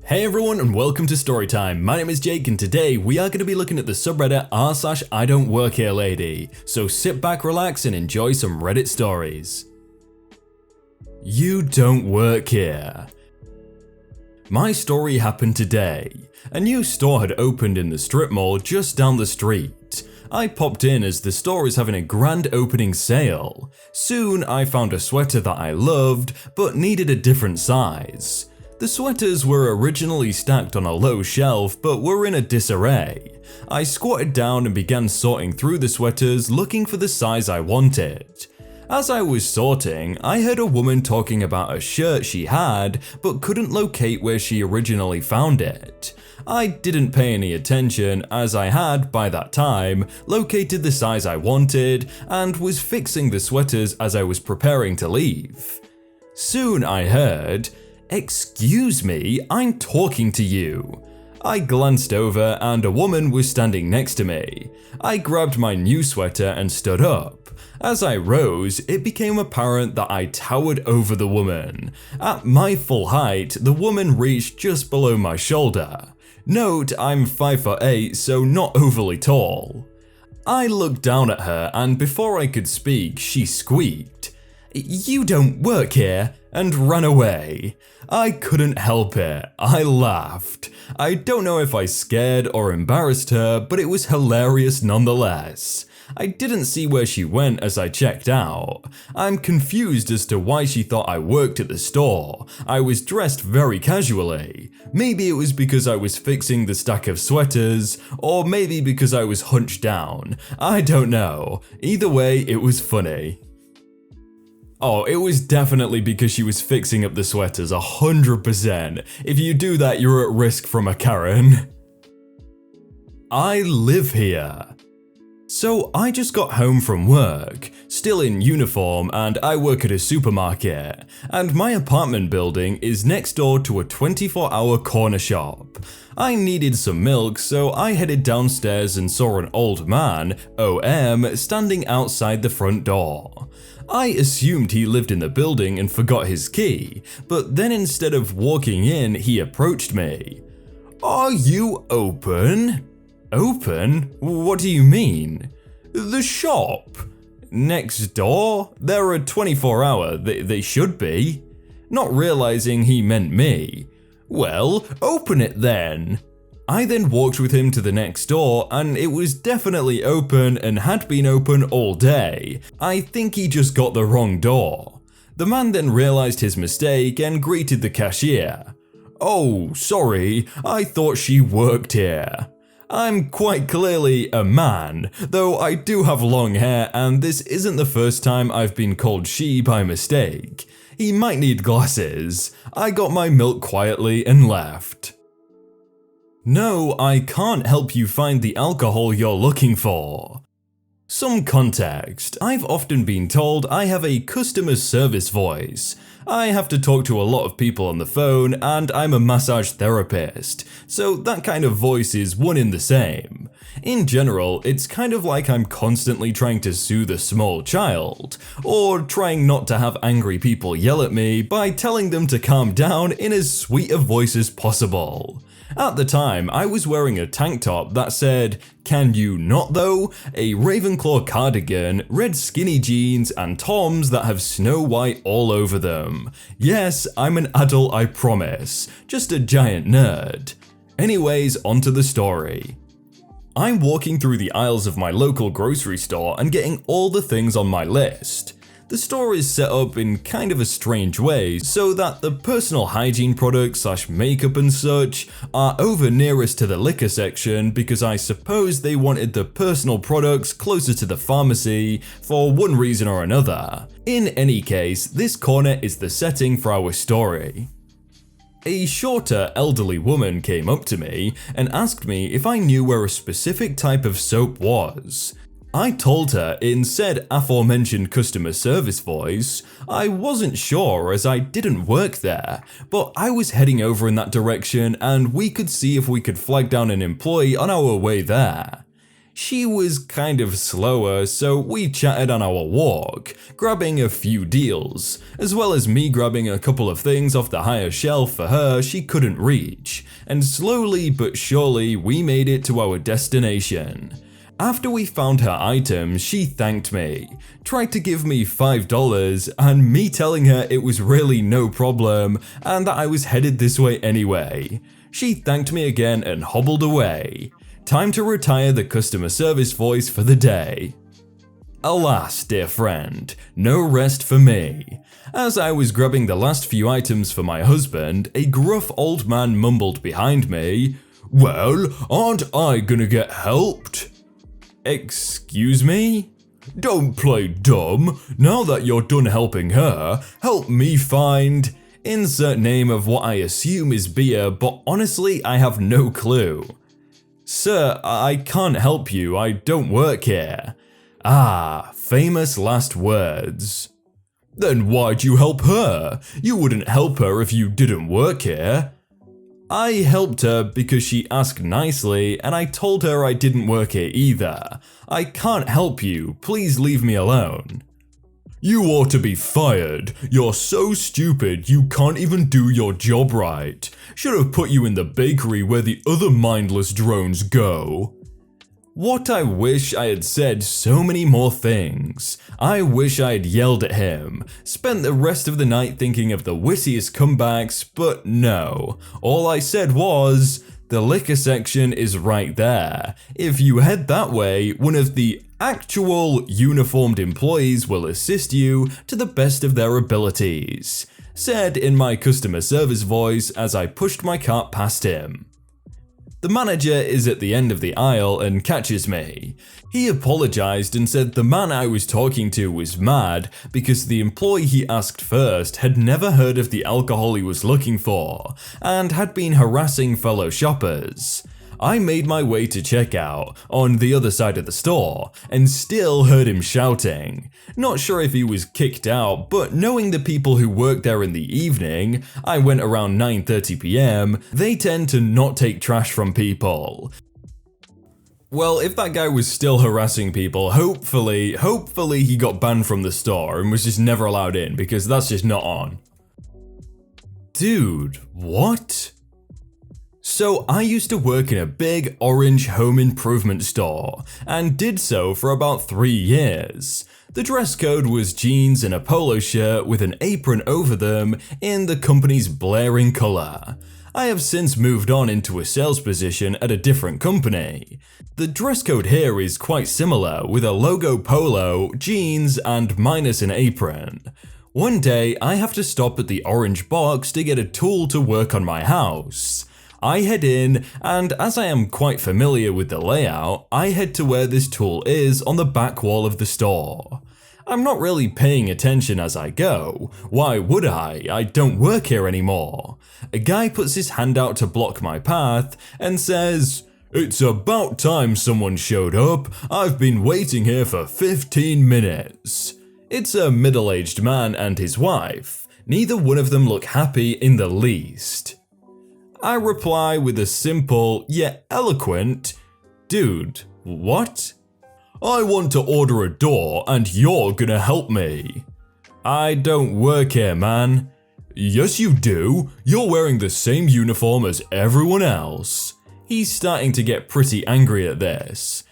Hey everyone and welcome to Storytime. My name is Jake and today we are going to be looking at the subreddit r/idontworkherelady. So sit back, relax and enjoy some Reddit stories. You don't work here. My story happened today. A new store had opened in the strip mall just down the street. I popped in as the store is having a grand opening sale. Soon I found a sweater that I loved but needed a different size. The sweaters were originally stacked on a low shelf but were in a disarray. I squatted down and began sorting through the sweaters looking for the size I wanted. As I was sorting, I heard a woman talking about a shirt she had but couldn't locate where she originally found it. I didn't pay any attention as I had, by that time, located the size I wanted and was fixing the sweaters as I was preparing to leave. Soon I heard, "Excuse me, I'm talking to you." I glanced over and a woman was standing next to me. I grabbed my new sweater and stood up. As I rose, it became apparent that I towered over the woman. At my full height, the woman reached just below my shoulder. Note, I'm 5'8", so not overly tall. I looked down at her and before I could speak, she squeaked, "You don't work here," and ran away. I couldn't help it. I laughed. I don't know if I scared or embarrassed her, but it was hilarious nonetheless. I didn't see where she went as I checked out. I'm confused as to why she thought I worked at the store. I was dressed very casually. Maybe it was because I was fixing the stack of sweaters, or maybe because I was hunched down. I don't know. Either way, it was funny. Oh, it was definitely because she was fixing up the sweaters, 100%. If you do that, you're at risk from a Karen. I live here. So I just got home from work, still in uniform, and I work at a supermarket, and my apartment building is next door to a 24-hour corner shop. I needed some milk, so I headed downstairs and saw an old man, OM, standing outside the front door. I assumed he lived in the building and forgot his key, but then instead of walking in, he approached me. "Are you open?" "Open? What do you mean?" "The shop." "Next door? They're a 24-hour, they should be." Not realizing he meant me. "Well, open it then." I then walked with him to the next door and it was definitely open and had been open all day. I think he just got the wrong door. The man then realized his mistake and greeted the cashier. "Oh, sorry, I thought she worked here." I'm quite clearly a man, though I do have long hair and this isn't the first time I've been called she by mistake. He might need glasses. I got my milk quietly and left. "No, I can't help you find the alcohol you're looking for." Some context. I've often been told I have a customer service voice. I have to talk to a lot of people on the phone and I'm a massage therapist, so that kind of voice is one in the same. In general, it's kind of like I'm constantly trying to soothe a small child, or trying not to have angry people yell at me by telling them to calm down in as sweet a voice as possible. At the time, I was wearing a tank top that said, "Can you not though?" a Ravenclaw cardigan, red skinny jeans, and Toms that have Snow White all over them. Yes, I'm an adult, I promise, just a giant nerd. Anyways, onto the story. I'm walking through the aisles of my local grocery store and getting all the things on my list. The store is set up in kind of a strange way so that the personal hygiene products / makeup and such are over nearest to the liquor section because I suppose they wanted the personal products closer to the pharmacy for one reason or another. In any case, this corner is the setting for our story. A shorter, elderly woman came up to me and asked me if I knew where a specific type of soap was. I told her in said aforementioned customer service voice I wasn't sure as I didn't work there, but I was heading over in that direction and we could see if we could flag down an employee on our way there. She was kind of slower, so we chatted on our walk, grabbing a few deals, as well as me grabbing a couple of things off the higher shelf for her she couldn't reach, and slowly but surely we made it to our destination. After we found her items, she thanked me, tried to give me $5, and me telling her it was really no problem and that I was headed this way anyway. She thanked me again and hobbled away. Time to retire the customer service voice for the day. Alas, dear friend, no rest for me. As I was grabbing the last few items for my husband, a gruff old man mumbled behind me, "Well, aren't I gonna get helped?" Excuse me? Don't play dumb. Now that you're done helping her, help me find… insert name of what I assume is beer, but honestly I have no clue. Sir, I can't help you, I don't work here. Ah, famous last words. Then why'd you help her? You wouldn't help her if you didn't work here. I helped her because she asked nicely and I told her I didn't work here either. I can't help you, please leave me alone. You ought to be fired. You're so stupid you can't even do your job right. Should have put you in the bakery where the other mindless drones go. What I wish I had said so many more things. I wish I had yelled at him, spent the rest of the night thinking of the wittiest comebacks, but no. All I said was, the liquor section is right there. If you head that way, one of the actual uniformed employees will assist you to the best of their abilities, said in my customer service voice as I pushed my cart past him. The manager is at the end of the aisle and catches me. He apologized and said the man I was talking to was mad because the employee he asked first had never heard of the alcohol he was looking for and had been harassing fellow shoppers. I made my way to checkout on the other side of the store and still heard him shouting. Not sure if he was kicked out, but knowing the people who work there in the evening, I went around 9:30 PM, they tend to not take trash from people. Well, if that guy was still harassing people, hopefully he got banned from the store and was just never allowed in because that's just not on. Dude, what? So I used to work in a big orange home improvement store and did so for about 3 years. The dress code was jeans and a polo shirt with an apron over them in the company's blaring color. I have since moved on into a sales position at a different company. The dress code here is quite similar with a logo polo, jeans and minus an apron. One day I have to stop at the orange box to get a tool to work on my house. I head in, and as I am quite familiar with the layout, I head to where this tool is on the back wall of the store. I'm not really paying attention as I go. Why would I? I don't work here anymore. A guy puts his hand out to block my path and says, "It's about time someone showed up. I've been waiting here for 15 minutes. It's a middle-aged man and his wife. Neither one of them look happy in the least. I reply with a simple yet eloquent, "Dude, what?" "I want to order a door and you're gonna help me." "I don't work here, man." "Yes you do, you're wearing the same uniform as everyone else." He's starting to get pretty angry at this.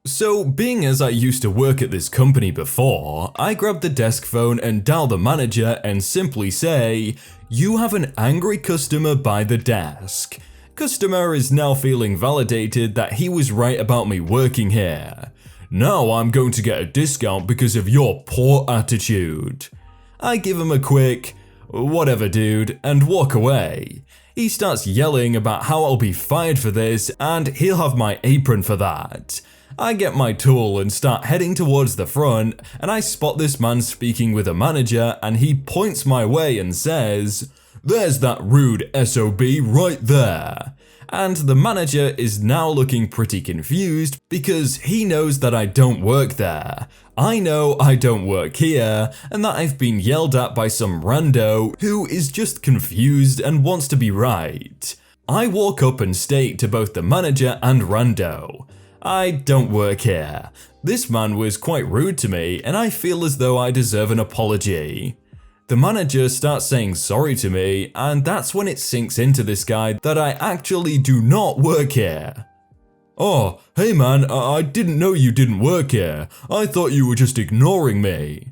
So, being as I used to work at this company before, I grab the desk phone and dial the manager and simply say, "You have an angry customer by the desk." Customer is now feeling validated that he was right about me working here. "Now I'm going to get a discount because of your poor attitude." I give him a quick, "Whatever dude," and walk away. He starts yelling about how I'll be fired for this and he'll have my apron for that. I get my tool and start heading towards the front, and I spot this man speaking with a manager and he points my way and says, "There's that rude SOB right there." And the manager is now looking pretty confused because he knows that I don't work there. I know I don't work here and that I've been yelled at by some rando who is just confused and wants to be right. I walk up and state to both the manager and rando, I don't work here. This man was quite rude to me and I feel as though I deserve an apology. The manager starts saying sorry to me, and that's when it sinks into this guy that I actually do not work here. Oh, hey man, I didn't know you didn't work here. I thought you were just ignoring me.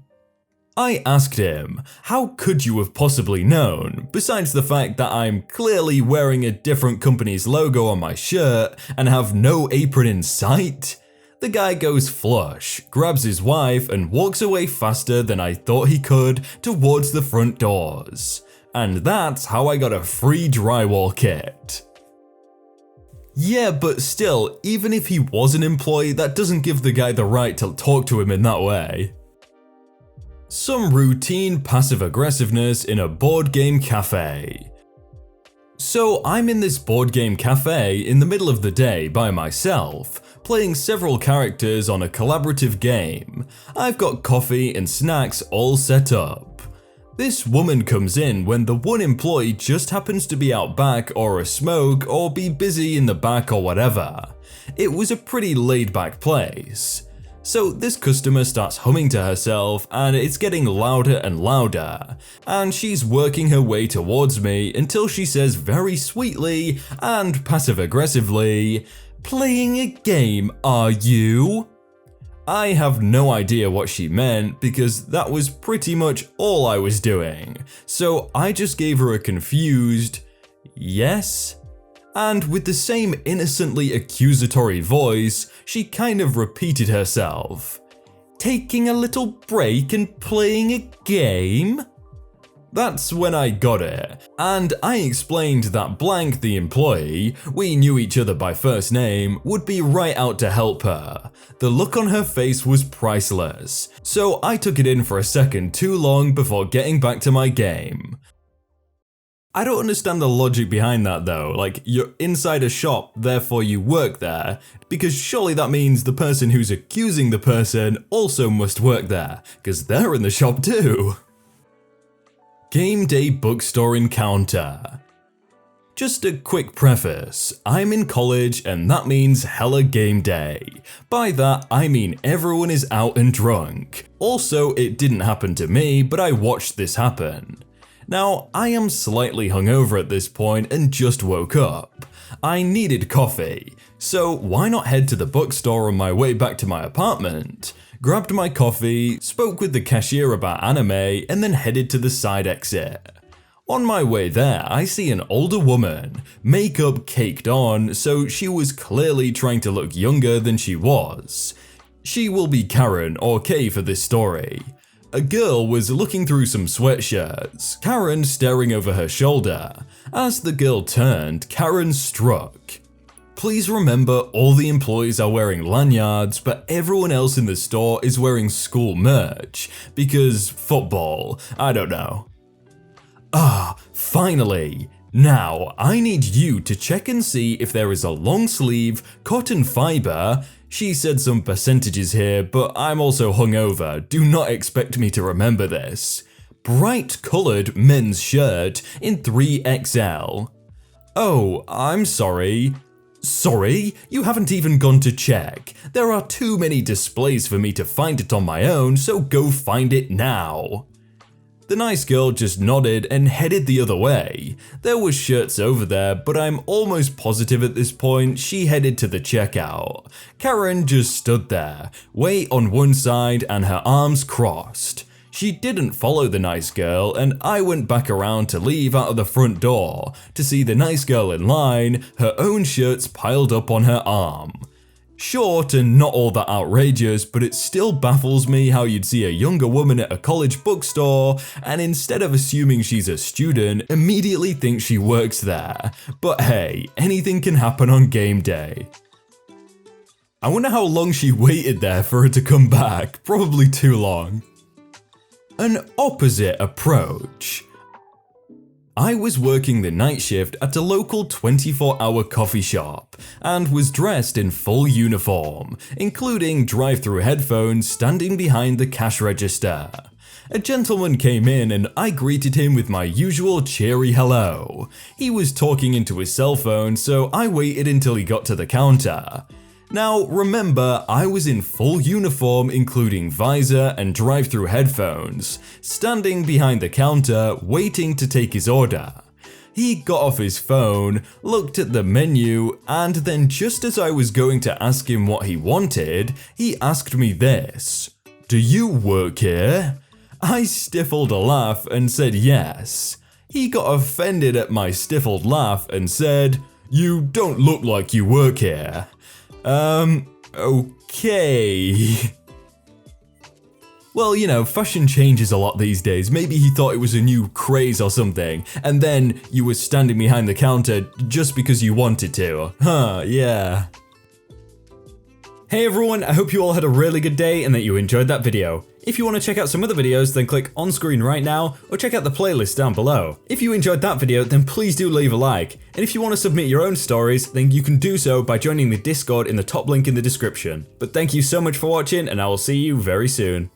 I asked him, how could you have possibly known, besides the fact that I'm clearly wearing a different company's logo on my shirt and have no apron in sight? The guy goes flush, grabs his wife and walks away faster than I thought he could towards the front doors. And that's how I got a free drywall kit. Yeah, but still, even if he was an employee, that doesn't give the guy the right to talk to him in that way. Some routine passive aggressiveness in a board game cafe. So I'm in this board game cafe in the middle of the day by myself, playing several characters on a collaborative game. I've got coffee and snacks all set up. This woman comes in when the one employee just happens to be out back or a smoke or be busy in the back or whatever. It was a pretty laid back place. So this customer starts humming to herself and it's getting louder and louder, and she's working her way towards me until she says very sweetly and passive aggressively, "Playing a game, are you?" I have no idea what she meant because that was pretty much all I was doing, so I just gave her a confused yes. And with the same innocently accusatory voice, she kind of repeated herself. "Taking a little break and playing a game?" That's when I got it, and I explained that Blank, the employee, we knew each other by first name, would be right out to help her. The look on her face was priceless, so I took it in for a second too long before getting back to my game. I don't understand the logic behind that though, like you're inside a shop, therefore you work there, because surely that means the person who's accusing the person also must work there, because they're in the shop too. Game day bookstore encounter. Just a quick preface, I'm in college and that means hella game day. By that I mean everyone is out and drunk. Also, it didn't happen to me, but I watched this happen. Now, I am slightly hungover at this point and just woke up. I needed coffee, so why not head to the bookstore on my way back to my apartment? Grabbed my coffee, spoke with the cashier about anime, and then headed to the side exit. On my way there, I see an older woman, makeup caked on, so she was clearly trying to look younger than she was. She will be Karen or Kay for this story. A girl was looking through some sweatshirts, Karen staring over her shoulder. As the girl turned, Karen struck. Please remember all the employees are wearing lanyards, but everyone else in the store is wearing school merch, because football, I don't know. Ah, finally! Now, I need you to check and see if there is a long sleeve, cotton fiber. She said some percentages here, but I'm also hungover, do not expect me to remember this. Bright coloured men's shirt in 3XL. Oh, I'm sorry. Sorry? You haven't even gone to check. There are too many displays for me to find it on my own, so go find it now. The nice girl just nodded and headed the other way. There were shirts over there, but I'm almost positive at this point she headed to the checkout. Karen just stood there, weight on one side and her arms crossed. She didn't follow the nice girl, and I went back around to leave out of the front door to see the nice girl in line, her own shirts piled up on her arm. Short and not all that outrageous, but it still baffles me how you'd see a younger woman at a college bookstore and instead of assuming she's a student, immediately think she works there. But hey, anything can happen on game day. I wonder how long she waited there for her to come back, probably too long. An opposite approach. I was working the night shift at a local 24-hour coffee shop and was dressed in full uniform, including drive-through headphones standing behind the cash register. A gentleman came in and I greeted him with my usual cheery hello. He was talking into his cell phone, so I waited until he got to the counter. Now remember, I was in full uniform including visor and drive-through headphones, standing behind the counter waiting to take his order. He got off his phone, looked at the menu, and then just as I was going to ask him what he wanted, he asked me this: "Do you work here?" I stifled a laugh and said yes. He got offended at my stifled laugh and said, "You don't look like you work here." Okay. Well, you know, fashion changes a lot these days. Maybe he thought it was a new craze or something, and then you were standing behind the counter just because you wanted to. Huh, yeah. Hey everyone, I hope you all had a really good day and that you enjoyed that video. If you want to check out some other videos, then click on screen right now, or check out the playlist down below. If you enjoyed that video, then please do leave a like. And if you want to submit your own stories, then you can do so by joining the Discord in the top link in the description. But thank you so much for watching, and I will see you very soon.